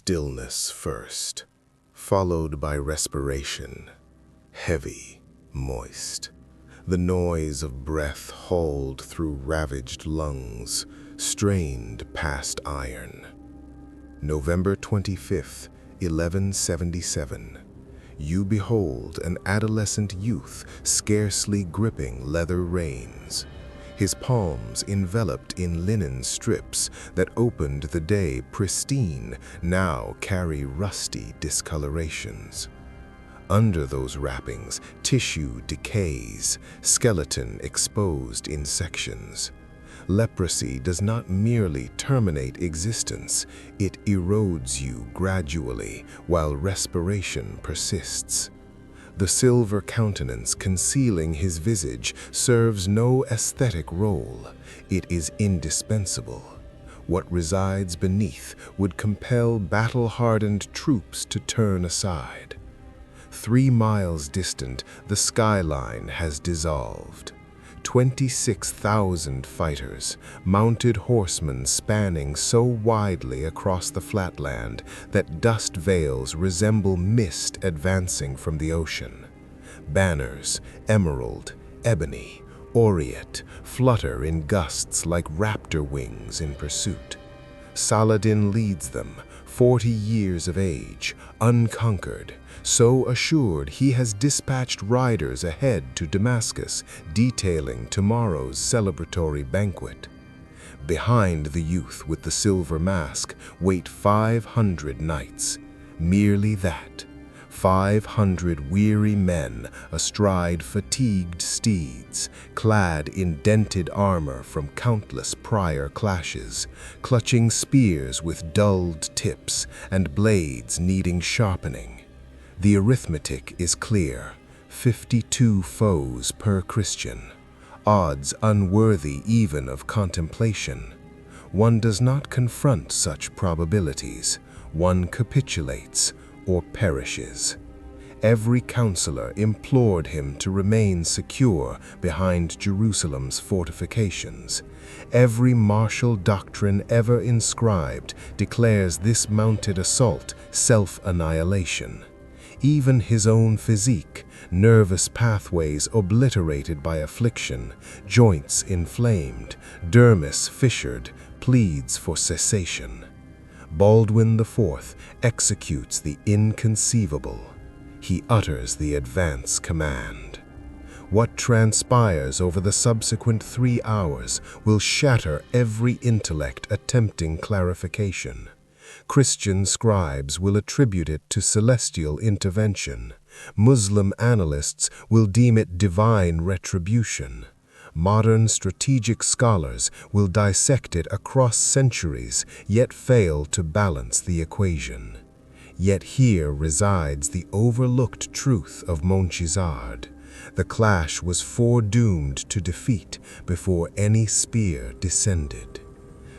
Stillness first, followed by respiration, heavy, moist. The noise of breath hauled through ravaged lungs, strained past iron. November 25th, 1177. You behold an adolescent youth scarcely gripping leather reins, his palms enveloped in linen strips that opened the day pristine now carry rusty discolorations. Under those wrappings, tissue decays, skeleton exposed in sections. Leprosy does not merely terminate existence, it erodes you gradually while respiration persists. The silver countenance concealing his visage serves no aesthetic role. It is indispensable. What resides beneath would compel battle-hardened troops to turn aside. 3 miles distant, the skyline has dissolved. 26,000 fighters, mounted horsemen spanning so widely across the flatland that dust veils resemble mist advancing from the ocean. Banners, emerald, ebony, aureate, flutter in gusts like raptor wings in pursuit. Saladin leads them, 40 years of age, unconquered, so assured he has dispatched riders ahead to Damascus, detailing tomorrow's celebratory banquet. Behind the youth with the silver mask wait 500 knights. Merely that. 500 weary men astride fatigued steeds, clad in dented armor from countless prior clashes, clutching spears with dulled tips and blades needing sharpening. The arithmetic is clear: 52 foes per Christian, odds unworthy even of contemplation. One does not confront such probabilities. One capitulates or perishes. Every counselor implored him to remain secure behind Jerusalem's fortifications. Every martial doctrine ever inscribed declares this mounted assault self-annihilation. Even his own physique, nervous pathways obliterated by affliction, joints inflamed, dermis fissured, pleads for cessation. Baldwin IV executes the inconceivable. He utters the advance command. What transpires over the subsequent 3 hours will shatter every intellect attempting clarification. Christian scribes will attribute it to celestial intervention. Muslim analysts will deem it divine retribution. Modern strategic scholars will dissect it across centuries, yet fail to balance the equation. Yet here resides the overlooked truth of Montgisard. The clash was foredoomed to defeat before any spear descended.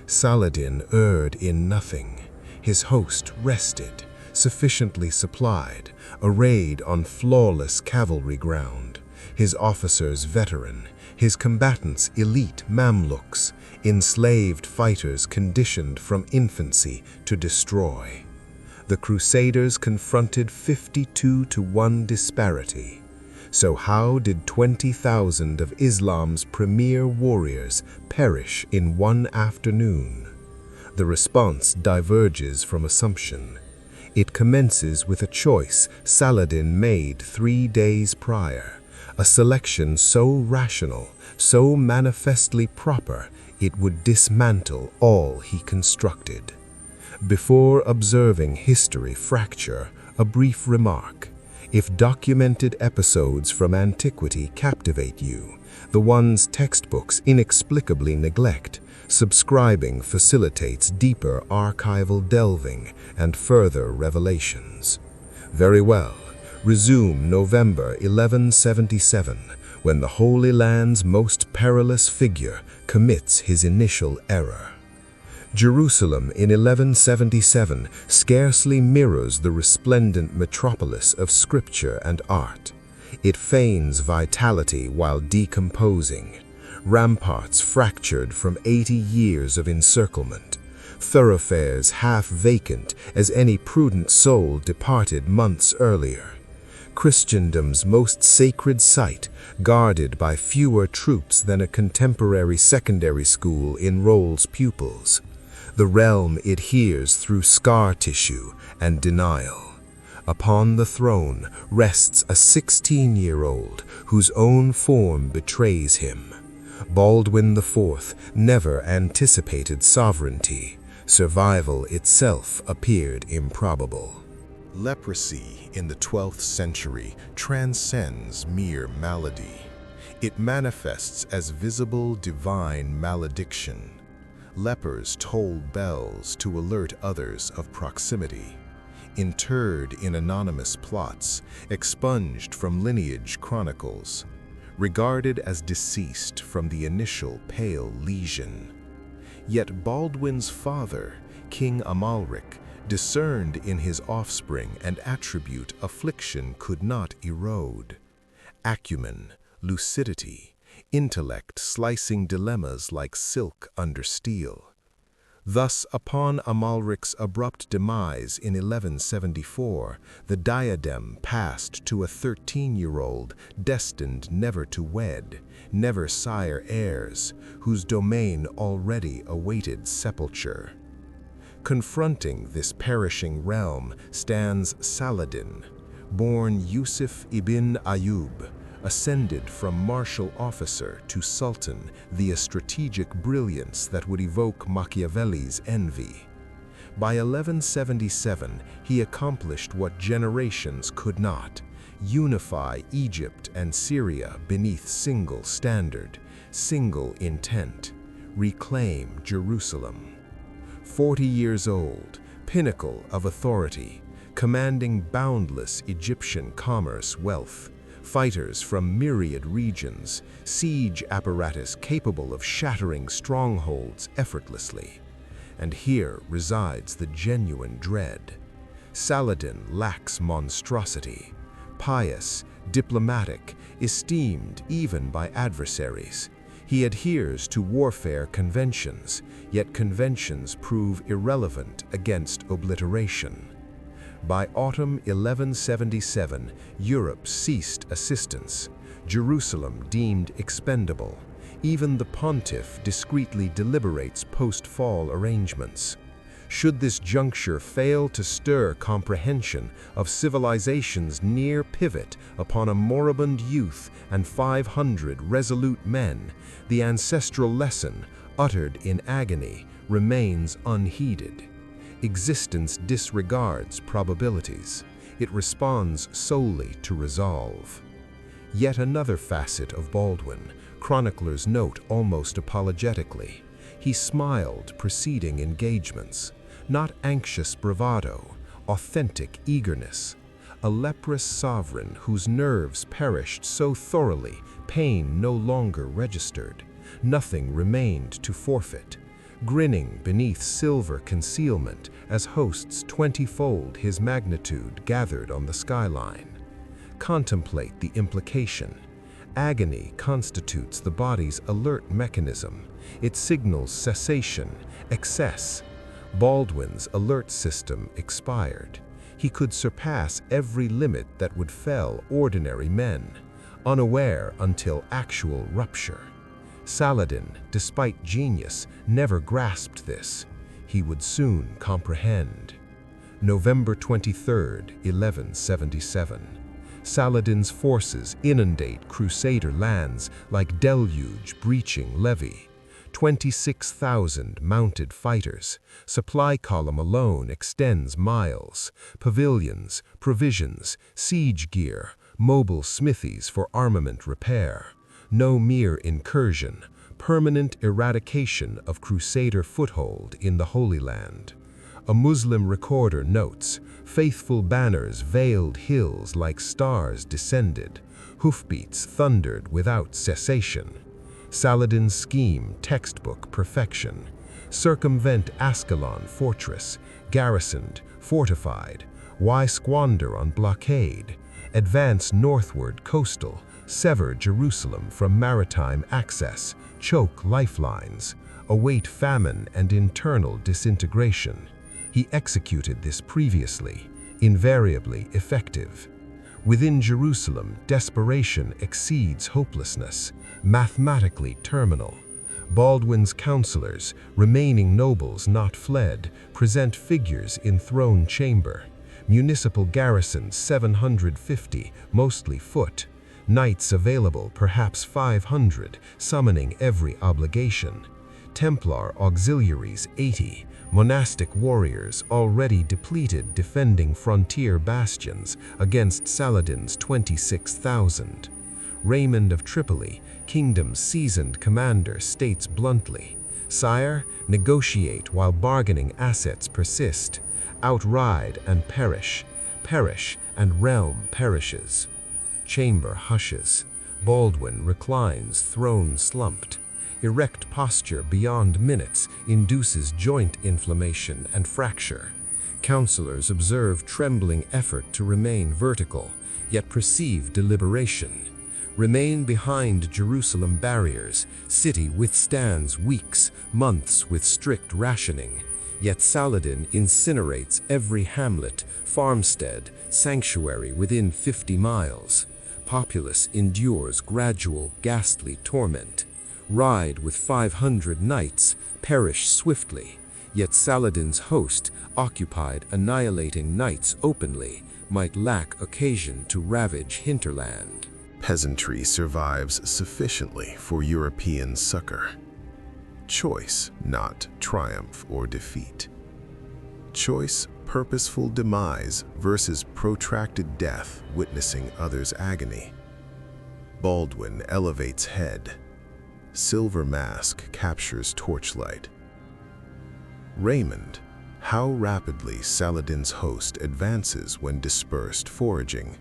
Saladin erred in nothing. His host rested, sufficiently supplied, arrayed on flawless cavalry ground. His officers veteran, his combatants elite Mamluks, enslaved fighters conditioned from infancy to destroy. The Crusaders confronted 52-to-1 disparity. So how did 20,000 of Islam's premier warriors perish in one afternoon? The response diverges from assumption. It commences with a choice Saladin made 3 days prior, a selection so rational, so manifestly proper, it would dismantle all he constructed. Before observing history fracture, a brief remark. If documented episodes from antiquity captivate you, the ones textbooks inexplicably neglect, subscribing facilitates deeper archival delving and further revelations. Very well, resume November 1177, when the Holy Land's most perilous figure commits his initial error. Jerusalem in 1177 scarcely mirrors the resplendent metropolis of scripture and art. It feigns vitality while decomposing. Ramparts fractured from 80 years of encirclement. thoroughfares half vacant as any prudent soul departed months earlier. Christendom's most sacred site, guarded by fewer troops than a contemporary secondary school enrolls pupils. The realm it hears through scar tissue and denial. Upon the throne rests a 16-year-old whose own form betrays him. Baldwin IV never anticipated sovereignty. Survival itself appeared improbable. Leprosy in the 12th century transcends mere malady. It manifests as visible divine malediction. Lepers toll bells to alert others of proximity. Interred in anonymous plots, expunged from lineage chronicles, regarded as deceased from the initial pale lesion. Yet Baldwin's father, King Amalric, discerned in his offspring an attribute affliction could not erode: acumen, lucidity, intellect slicing dilemmas like silk under steel. Thus, upon Amalric's abrupt demise in 1174, the diadem passed to a 13-year-old destined never to wed, never sire heirs, whose domain already awaited sepulture. Confronting this perishing realm stands Saladin, born Yusuf ibn Ayyub, ascended from martial officer to sultan via strategic brilliance that would evoke Machiavelli's envy. By 1177, he accomplished what generations could not: unify Egypt and Syria beneath single standard, single intent: reclaim Jerusalem. 40 years old, pinnacle of authority, commanding boundless Egyptian commerce wealth, fighters from myriad regions, siege apparatus capable of shattering strongholds effortlessly. And here resides the genuine dread. Saladin lacks monstrosity, pious, diplomatic, esteemed even by adversaries. He adheres to warfare conventions, yet conventions prove irrelevant against obliteration. By autumn 1177, Europe ceased assistance, Jerusalem deemed expendable. Even the pontiff discreetly deliberates post-fall arrangements. Should this juncture fail to stir comprehension of civilization's near pivot upon a moribund youth and 500 resolute men, the ancestral lesson, uttered in agony, remains unheeded. Existence disregards probabilities. It responds solely to resolve. Yet another facet of Baldwin, chroniclers note almost apologetically. He smiled preceding engagements, not anxious bravado, authentic eagerness. A leprous sovereign whose nerves perished so thoroughly, pain no longer registered. Nothing remained to forfeit. Grinning beneath silver concealment as hosts 20-fold his magnitude gathered on the skyline. Contemplate the implication. Agony constitutes the body's alert mechanism. It signals cessation, excess. Baldwin's alert system expired. He could surpass every limit that would fell ordinary men, unaware until actual rupture. Saladin, despite genius, never grasped this. He would soon comprehend. November 23, 1177. Saladin's forces inundate Crusader lands like deluge breaching levee. 26,000 mounted fighters. Supply column alone extends miles. Pavilions, provisions, siege gear, mobile smithies for armament repair. No mere incursion, permanent eradication of Crusader foothold in the Holy Land. A Muslim recorder notes, faithful banners veiled hills like stars descended, hoofbeats thundered without cessation. Saladin's scheme textbook perfection. Circumvent Ascalon fortress, garrisoned, fortified. Why squander on blockade? Advance northward coastal, sever Jerusalem from maritime access, choke lifelines. await famine and internal disintegration. He executed this previously, invariably effective. Within Jerusalem, desperation exceeds hopelessness, mathematically terminal. Baldwin's counselors, remaining nobles not fled, present figures in throne chamber. Municipal garrisons 750, mostly foot. Knights available, perhaps 500, summoning every obligation. Templar auxiliaries 80, monastic warriors already depleted defending frontier bastions against Saladin's 26,000. Raymond of Tripoli, kingdom's seasoned commander, states bluntly, "Sire, negotiate while bargaining assets persist. Outride and perish. Perish and realm perishes." Chamber hushes. Baldwin reclines, throne slumped. Erect posture beyond minutes induces joint inflammation and fracture. Counselors observe trembling effort to remain vertical, yet perceive deliberation. Remain behind Jerusalem barriers. City withstands weeks, months with strict rationing. Yet Saladin incinerates every hamlet, farmstead, sanctuary within 50 miles. Populace endures gradual, ghastly torment. Ride with 500 knights, perish swiftly. Yet Saladin's host, occupied annihilating knights openly, might lack occasion to ravage hinterland. Peasantry survives sufficiently for European succor. Choice, not triumph or defeat. Choice, purposeful demise versus protracted death, witnessing others' agony. Baldwin elevates head. Silver mask captures torchlight. Raymond, how rapidly Saladin's host advances when dispersed foraging.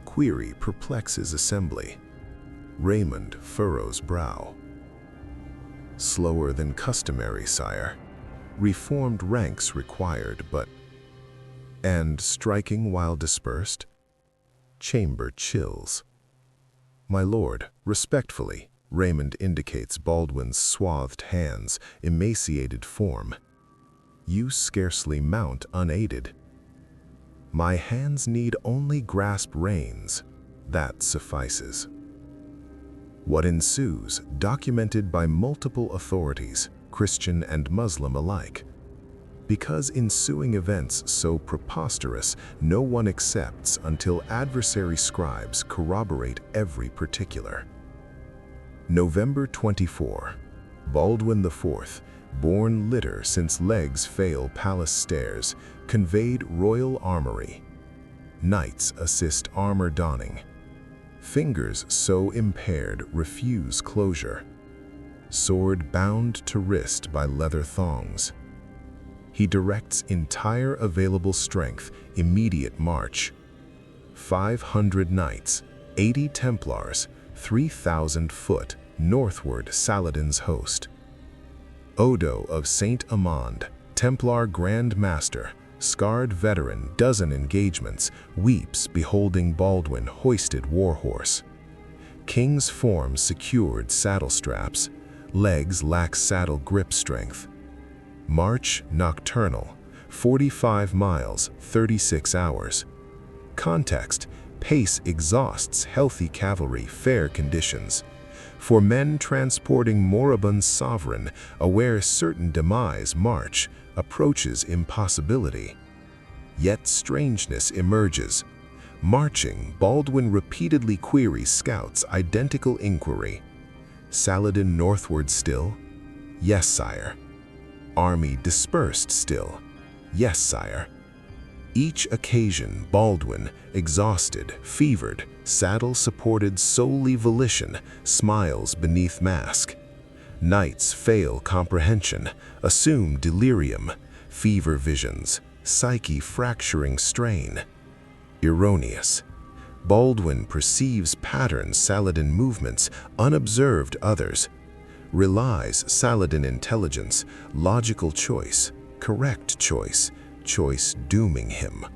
Query perplexes assembly. Raymond furrows brow. Slower than customary, sire. Reformed ranks required, but... And striking while dispersed? Chamber chills. My lord, respectfully, Raymond indicates Baldwin's swathed hands, emaciated form. You scarcely mount unaided. My hands need only grasp reins. That suffices. What ensues, documented by multiple authorities, Christian and Muslim alike. Because ensuing events so preposterous, no one accepts until adversary scribes corroborate every particular. November 24. Baldwin IV, born litter since legs fail palace stairs, conveyed royal armory. Knights assist armor donning. Fingers so impaired refuse closure. Sword bound to wrist by leather thongs. He directs entire available strength, immediate march. 500 knights, 80 Templars, 3,000 foot, northward Saladin's host. Odo of Saint Amand, Templar Grand Master, scarred veteran, dozen engagements, weeps beholding Baldwin hoisted warhorse. King's form secured saddle straps, legs lack saddle grip strength. March nocturnal, 45 miles, 36 hours. Context, pace exhausts healthy cavalry, fair conditions. For men transporting moribund sovereign, aware certain demise, march approaches impossibility. Yet strangeness emerges. Marching, Baldwin repeatedly queries scouts' identical inquiry. Saladin northward still? Yes, sire. Army dispersed still? Yes, sire. Each occasion, Baldwin, exhausted, fevered, saddle-supported solely volition, smiles beneath mask. Knights fail comprehension, assume delirium, fever visions, psyche fracturing strain. Erroneous. Baldwin perceives patterns Saladin movements, unobserved others. Relies Saladin intelligence, logical choice, correct choice, choice dooming him.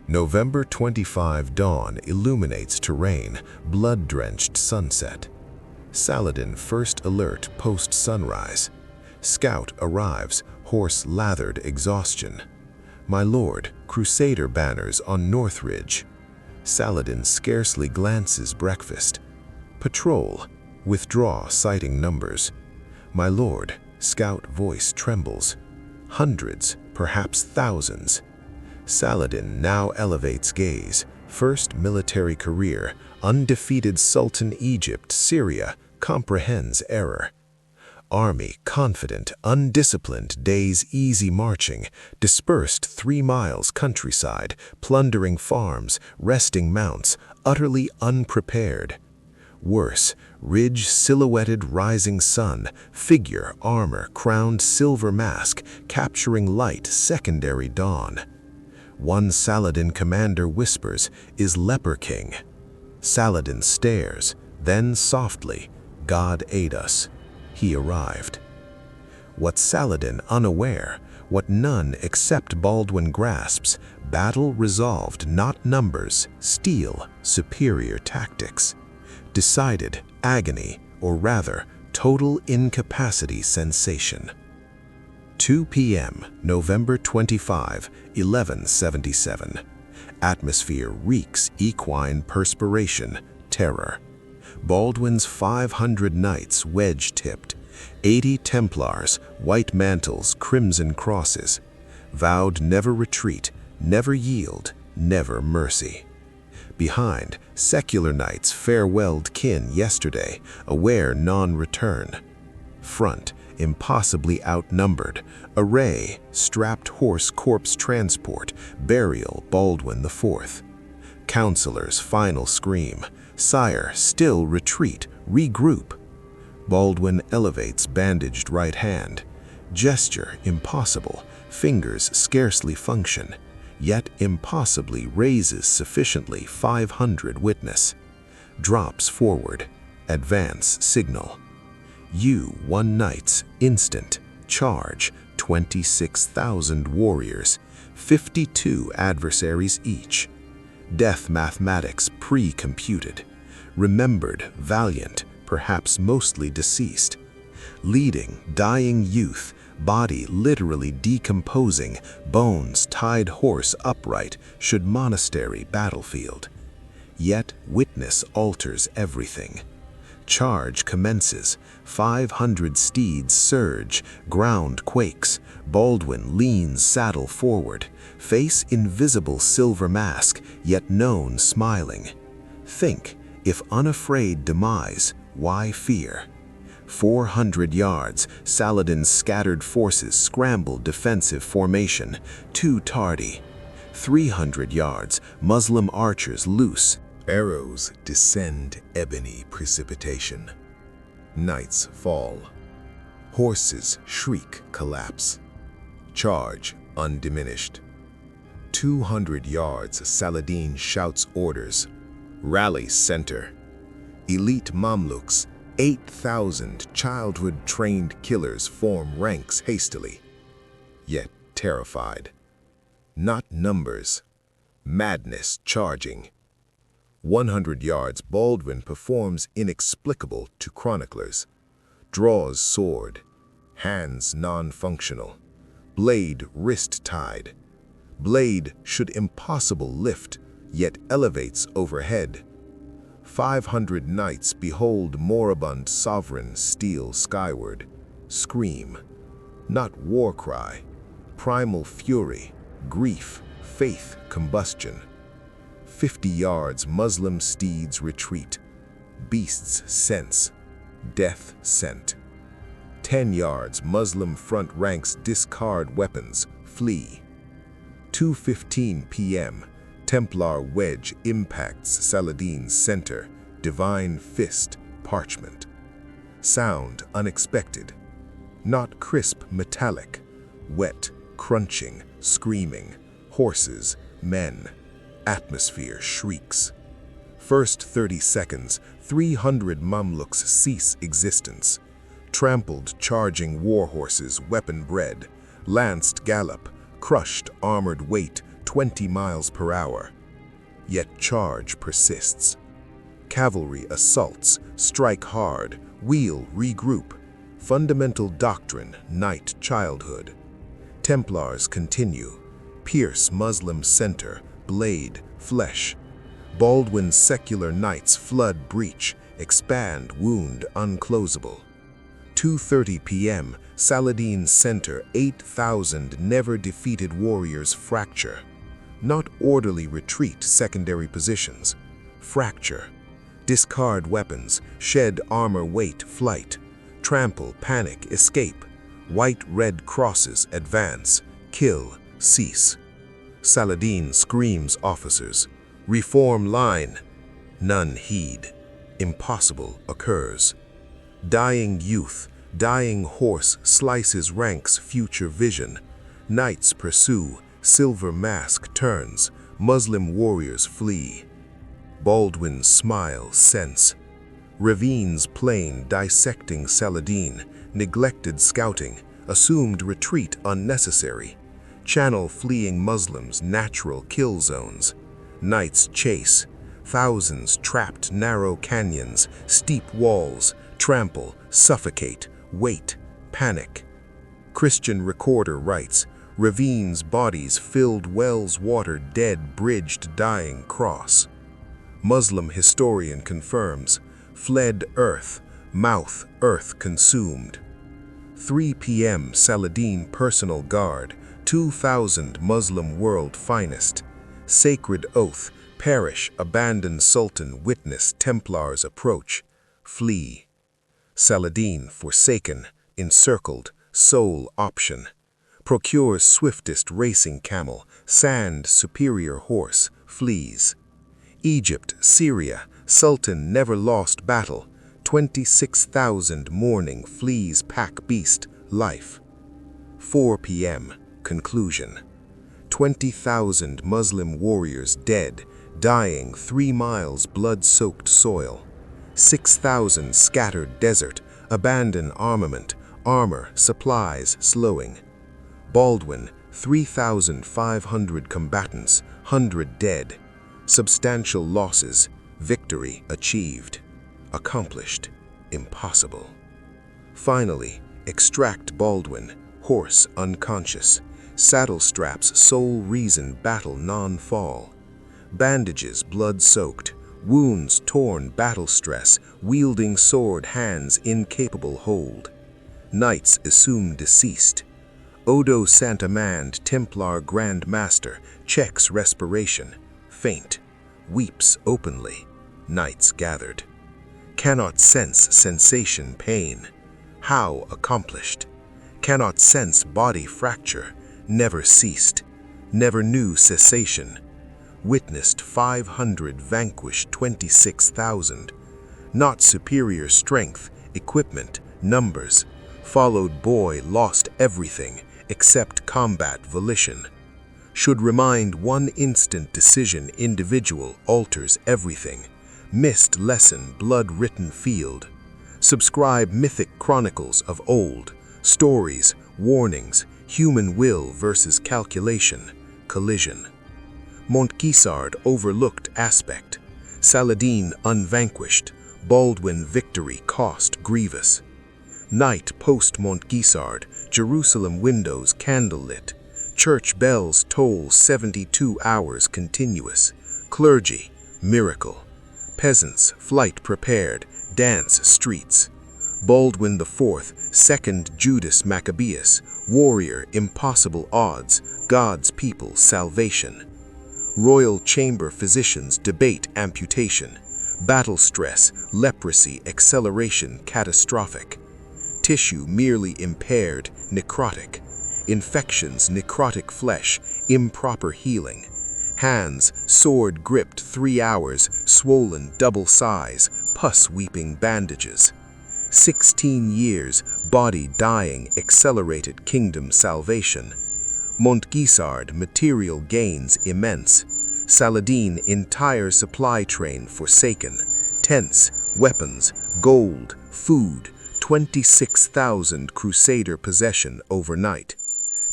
November 25 dawn illuminates terrain, blood-drenched sunset. Saladin first alert post-sunrise. Scout arrives, horse lathered exhaustion. My lord, Crusader banners on North Ridge. Saladin scarcely glances breakfast. Patrol, withdraw citing numbers. My lord, scout voice trembles. Hundreds, perhaps thousands. Saladin now elevates gaze. First military career, undefeated Sultan Egypt, Syria, comprehends error. Army confident, undisciplined, days easy marching, dispersed 3 miles countryside, plundering farms, resting mounts, utterly unprepared. Worse, ridge silhouetted rising sun, figure, armor, crowned silver mask, capturing light, secondary dawn. One Saladin commander whispers, "Is Leper king?" Saladin stares, then softly, "God aid us." He arrived. What Saladin unaware, what none except Baldwin grasps, battle resolved, not numbers, steel, superior tactics. Decided agony, or rather, total incapacity sensation. 2 p.m., November 25, 1177. Atmosphere reeks equine perspiration, terror. Baldwin's 500 knights wedge-tipped, 80 Templars, white mantles, crimson crosses, vowed never retreat, never yield, never mercy. Behind, secular knights farewelled kin yesterday, aware non-return. Front, impossibly outnumbered, array, strapped horse corpse transport, burial Baldwin IV. Counselors' final scream, sire, still retreat, regroup. Baldwin elevates bandaged right hand. Gesture impossible, fingers scarcely function, yet impossibly raises sufficiently 500 witness. Drops forward, advance signal. You, one knights, instant, charge, 26,000 warriors, 52 adversaries each. Death mathematics pre-computed. Remembered, valiant, perhaps mostly deceased. Leading, dying youth, body literally decomposing, bones tied horse upright, should monastery battlefield. Yet witness alters everything. Charge commences, 500 steeds surge, ground quakes, Baldwin leans saddle forward, face invisible silver mask, yet known smiling. Think, if unafraid demise, why fear? 400 yards, Saladin's scattered forces scramble defensive formation, too tardy. 300 yards, Muslim archers loose. Arrows descend ebony precipitation. Knights fall. Horses shriek collapse. Charge undiminished. 200 yards, Saladin shouts orders. Rally center. Elite Mamluks, 8,000 childhood-trained killers form ranks hastily, yet terrified. Not numbers, madness charging. 100 yards, Baldwin performs inexplicable to chroniclers. Draws sword, hands non-functional, blade wrist-tied. Blade should impossible lift, yet elevates overhead. 500 knights behold moribund sovereign steal skyward. Scream, not war cry, primal fury, grief, faith, combustion. 50 yards, Muslim steeds retreat. Beasts sense, death scent. 10 yards, Muslim front ranks discard weapons, flee. 2:15 p.m., Templar wedge impacts Saladin's center, divine fist, parchment. Sound unexpected, not crisp metallic, wet, crunching, screaming, horses, men. Atmosphere shrieks. First 30 seconds, 300 Mamluks cease existence. Trampled charging war horses, weapon bred, lanced gallop, crushed armored weight, 20 miles per hour. Yet charge persists. Cavalry assaults, strike hard, wheel, regroup. Fundamental doctrine, night childhood. Templars continue. Pierce Muslim center, blade, flesh. Baldwin's secular knights flood breach, expand wound unclosable. 2:30 p.m. Saladin center, 8,000 never-defeated warriors fracture. Not orderly retreat, secondary positions. Fracture. Discard weapons, shed armor, wait, flight. Trample, panic, escape. White-red crosses, advance. Kill, cease. Saladin screams officers. Reform line. None heed. Impossible occurs. Dying youth, dying horse slices ranks, future vision. Knights pursue, silver mask turns, Muslim warriors flee. Baldwin's smile sense. Ravines plain dissecting Saladin, neglected scouting, assumed retreat unnecessary. Channel fleeing Muslims, natural kill zones. Knights chase, thousands trapped narrow canyons, steep walls, trample, suffocate, wait, panic. Christian recorder writes, ravines, bodies filled, wells, water, dead, bridged, dying, cross. Muslim historian confirms, fled earth, mouth, earth consumed. 3 p.m. Saladin personal guard, 2,000 Muslim world finest. Sacred oath, perish, abandoned sultan, witness Templars approach, flee. Saladin forsaken, encircled, sole option. Procures swiftest racing camel, sand superior horse, flees. Egypt, Syria, sultan never lost battle, 26,000 mourning, flees pack beast, life. 4 p.m. Conclusion. 20,000 Muslim warriors dead, dying 3 miles blood-soaked soil. 6,000 scattered desert, abandoned armament, armor, supplies slowing. Baldwin, 3,500 combatants, 100 dead. Substantial losses, victory achieved. Accomplished, impossible. Finally, extract Baldwin, horse unconscious. Saddle straps, sole reason, battle non-fall. Bandages, blood-soaked. Wounds torn, battle stress, wielding sword, hands incapable hold. Knights assumed deceased. Odo Santamand, Templar Grand Master, checks respiration. Faint, weeps openly. Knights gathered. Cannot sense sensation, pain. How accomplished? Cannot sense body fracture. Never ceased. Never knew cessation. Witnessed 500 vanquished 26,000. Not superior strength, equipment, numbers. Followed boy, lost everything except combat volition. Should remind one instant decision, individual alters everything. Missed lesson, blood-written field. Subscribe mythic chronicles of old. Stories, warnings, human will versus calculation, collision. Montgisard overlooked aspect. Saladin unvanquished. Baldwin victory cost grievous. Night post Montgisard, Jerusalem windows candlelit. Church bells toll 72 hours continuous. Clergy, miracle. Peasants, flight prepared, dance streets. Baldwin IV, second Judas Maccabeus, warrior, impossible odds, God's people, salvation. Royal chamber physicians debate amputation. Battle stress, leprosy, acceleration, catastrophic. Tissue merely impaired, necrotic. Infections, necrotic flesh, improper healing. Hands, sword gripped 3 hours, swollen double size, pus weeping bandages. 16 years, body dying, accelerated kingdom salvation. Montgisard, material gains immense. Saladin, entire supply train forsaken. Tents, weapons, gold, food, 26,000 crusader possession overnight.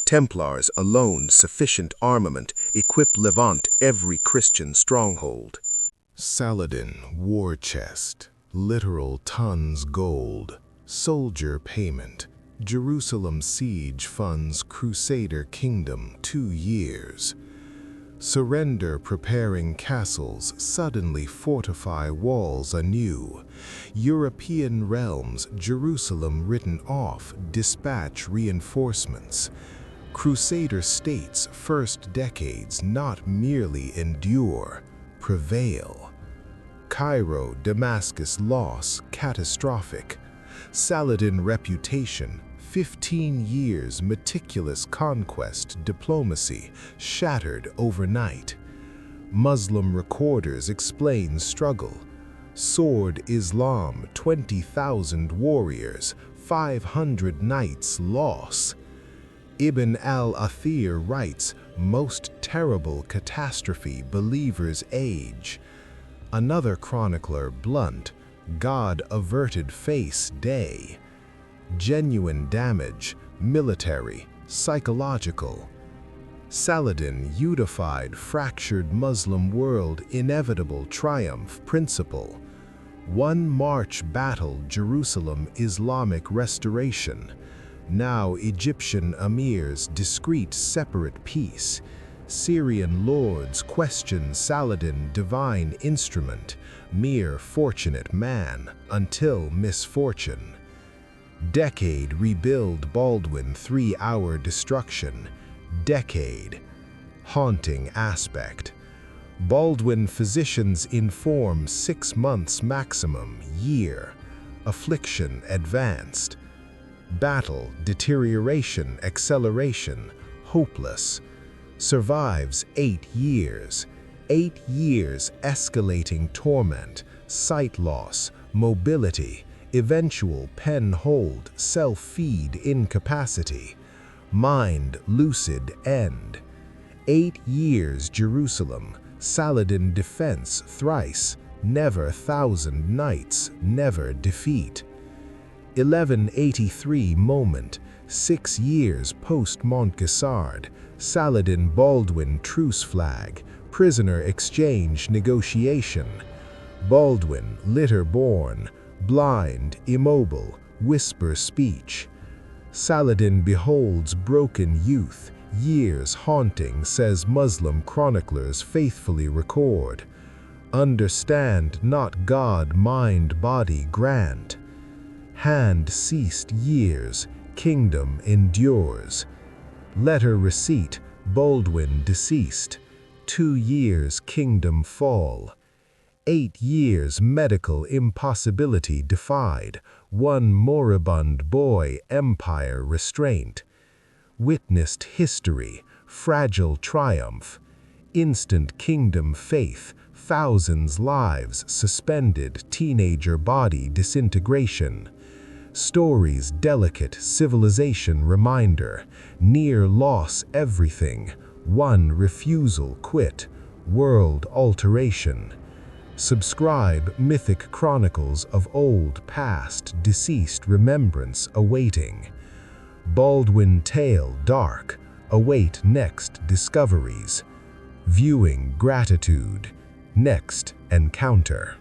Templars alone sufficient armament, equip Levant every Christian stronghold. Saladin war chest, literal tons gold, soldier payment, Jerusalem siege funds Crusader kingdom 2 years. Surrender preparing castles suddenly fortify walls anew. European realms Jerusalem written off dispatch reinforcements. Crusader states first decades not merely endure, prevail. Cairo, Damascus loss catastrophic. Saladin reputation 15 years meticulous conquest diplomacy shattered overnight. Muslim recorders explain struggle. Sword Islam 20,000 warriors, 500 knights loss. Ibn al-Athir writes, most terrible catastrophe believers age. Another chronicler blunt, God averted face day. Genuine damage, military, psychological. Saladin unified fractured Muslim world inevitable triumph principle. One March battle Jerusalem Islamic restoration. Now Egyptian emirs discreet separate peace. Syrian lords question Saladin divine instrument, mere fortunate man until misfortune. Decade rebuild Baldwin IV hour destruction. Decade. Haunting aspect. Baldwin physicians inform 6 months maximum, year. Affliction advanced. Battle, deterioration, acceleration, hopeless. Survives 8 years. 8 years escalating torment, sight loss, mobility, eventual pen hold, self-feed incapacity, mind lucid end. 8 years Jerusalem, Saladin defense thrice, never 1,000 knights, never defeat. 1183 moment, 6 years post Montgisard, Saladin Baldwin truce flag, prisoner exchange negotiation. Baldwin, litter born, blind, immobile, whisper speech. Saladin beholds broken youth, years haunting, says Muslim chroniclers faithfully record. Understand not God mind body grant. Hand ceased years, kingdom endures. Letter receipt, Baldwin deceased. 2 years kingdom fall. 8 years medical impossibility defied. 1 moribund boy empire restraint. Witnessed history, fragile triumph. Instant kingdom faith, thousands lives suspended, teenager body disintegration. Stories delicate, civilization reminder, near loss everything, 1 refusal quit, world alteration. Subscribe mythic chronicles of old past deceased remembrance awaiting. Baldwin tale dark, await next discoveries. Viewing gratitude, next encounter.